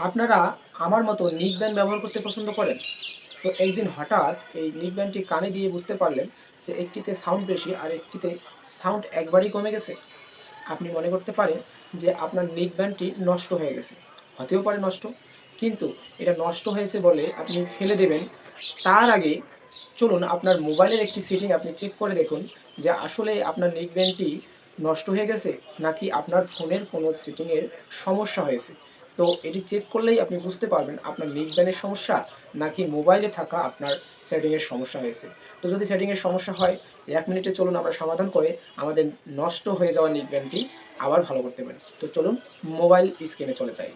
আপনারা আমার মতো নিক ব্যান্ড ব্যবহার করতে পছন্দ করেন? তো একদিন হঠাৎ এই নিক ব্যান্ডটি কানে দিয়ে বুঝতে পারলেন যে একটিতে সাউন্ড বেশি আর একটিতে সাউন্ড একবারেই কমে গেছে। আপনি মনে করতে পারেন যে আপনার নেক ব্যান্ডটি নষ্ট হয়ে গেছে। হতেও পারে নষ্ট, কিন্তু এটা নষ্ট হয়েছে বলে আপনি ফেলে দেবেন তার আগে চলুন আপনার মোবাইলের একটি সেটিং আপনি চেক করে দেখুন যে আসলে আপনার নেক ব্যান্ডটি নষ্ট হয়ে গেছে নাকি আপনার ফোনের কোনো সেটিংয়ের সমস্যা হয়েছে। তো এটি চেক করলেই আপনি বুঝতে পারবেন আপনার নেক ব্যান্ডের সমস্যা নাকি মোবাইলে থাকা আপনার সেটিংয়ের সমস্যা হয়েছে। তো যদি সেটিংয়ের সমস্যা হয় 1 মিনিটে চলুন আমরা সমাধান করে আমাদের নষ্ট হয়ে যাওয়া নেক ব্যান্ডটি আবার ভালো করতে পারি। তো চলুন মোবাইল স্ক্রিনে চলে যাই।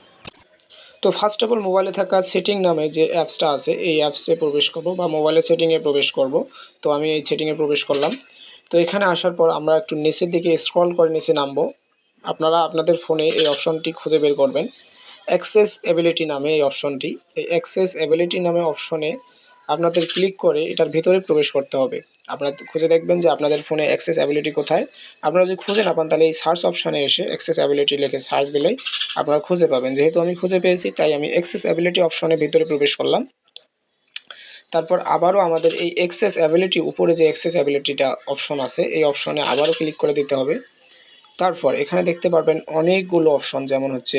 তো ফার্স্ট অফ অল মোবাইলে থাকা সেটিং নামে যে অ্যাপসটা আছে এই অ্যাপসে প্রবেশ করব বা মোবাইলের সেটিংয়ে প্রবেশ করব। তো আমি এই সেটিংয়ে প্রবেশ করলাম। তো এখানে আসার পর আমরা একটু নিচের দিকে স্ক্রল করে নিচে নামবো। আপনারা আপনাদের ফোনে এই অপশনটি খুঁজে বের করবেন, অ্যাক্সেসএবিলিটি নামে এই অপশনটি। এই অ্যাক্সেসএবিলিটি নামে অপশনে আপনাদের ক্লিক করে এটার ভিতরে প্রবেশ করতে হবে। আপনারা খুঁজে দেখবেন যে আপনাদের ফোনে অ্যাক্সেসএবিলিটি কোথায়। আপনারা যদি খুঁজে না পান তাহলে এই সার্চ অপশানে এসে অ্যাক্সেসএবিলিটি লিখে সার্চ দিলেই আপনারা খুঁজে পাবেন। যেহেতু আমি খুঁজে পেয়েছি তাই আমি অ্যাক্সেসএবিলিটি অপশনের ভিতরে প্রবেশ করলাম। তারপর আবারও আমাদের এই অ্যাক্সেসএবিলিটি উপরে যে অ্যাক্সেসএবিলিটিটা অপশন আছে এই অপশনে আবারও ক্লিক করে দিতে হবে। তারপর এখানে দেখতে পারবেন অনেকগুলো অপশন, যেমন হচ্ছে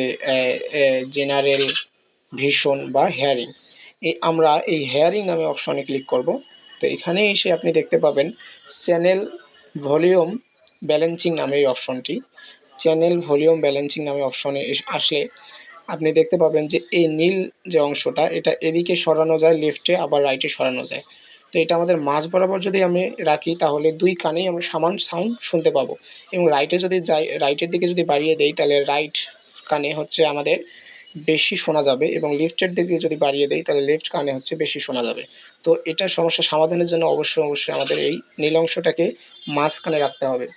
জেনারেল, ভিশন বা হেয়ারিং। আমরা এই হেয়ারিং নামে অপশনে ক্লিক করব। তো এখানে এসে আপনি দেখতে পাবেন চ্যানেল ভলিউম ব্যালেন্সিং নামে এই অপশনটি। চ্যানেল ভলিউম ব্যালেন্সিং নামে অপশনে আসলে আপনি দেখতে পাবেন যে এই নীল যে অংশটা এটা এদিকে সরানো যায় লেফটে, আবার রাইটে সরানো যায়। তো এটা আমাদের মাঝ বরাবর যদি আমি রাখি তাহলে দুই কানেই আমরা সমান সাউন্ড শুনতে পাবো, এবং রাইটে যদি যাই, রাইটের দিকে যদি বাড়িয়ে দেই তাহলে রাইট কানে হচ্ছে আমাদের বেশি শোনা যাবে, এবং লেফটের দিকে যদি বাড়িয়ে দেই তাহলে লেফট কানে হচ্ছে বেশি শোনা যাবে। তো এটা সমস্যা সমাধানের জন্য অবশ্যই আমাদের এই নীল অংশটাকে মাঝখানে রাখতে হবে,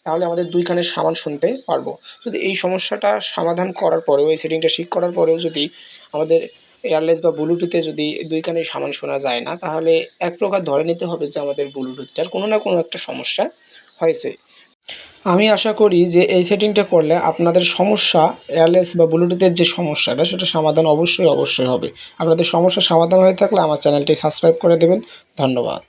তাহলে আমাদের দুই কানে সমান শুনতে পারবো। যদি এই সমস্যাটা সমাধান করার পরেও, এই সেটিংটা ঠিক করার পরেও যদি আমাদের এয়ারলেস বা ব্লুটুথে যদি দুই কানেই সমান শোনা যায় না, তাহলে এক প্রকার ধরে নিতে হবে যে আমাদের ব্লুটুথটার কোনো না কোনো একটা সমস্যা হয়েছে। আমি আশা করি যে এই সেটিংটা করলে আপনাদের সমস্যা, এয়ারলেস বা ব্লুটুথের যে সমস্যাটা সেটা সমাধান অবশ্যই হবে। আপনাদের সমস্যার সমাধান হয়ে থাকলে আমার চ্যানেলটি সাবস্ক্রাইব করে দেবেন। ধন্যবাদ।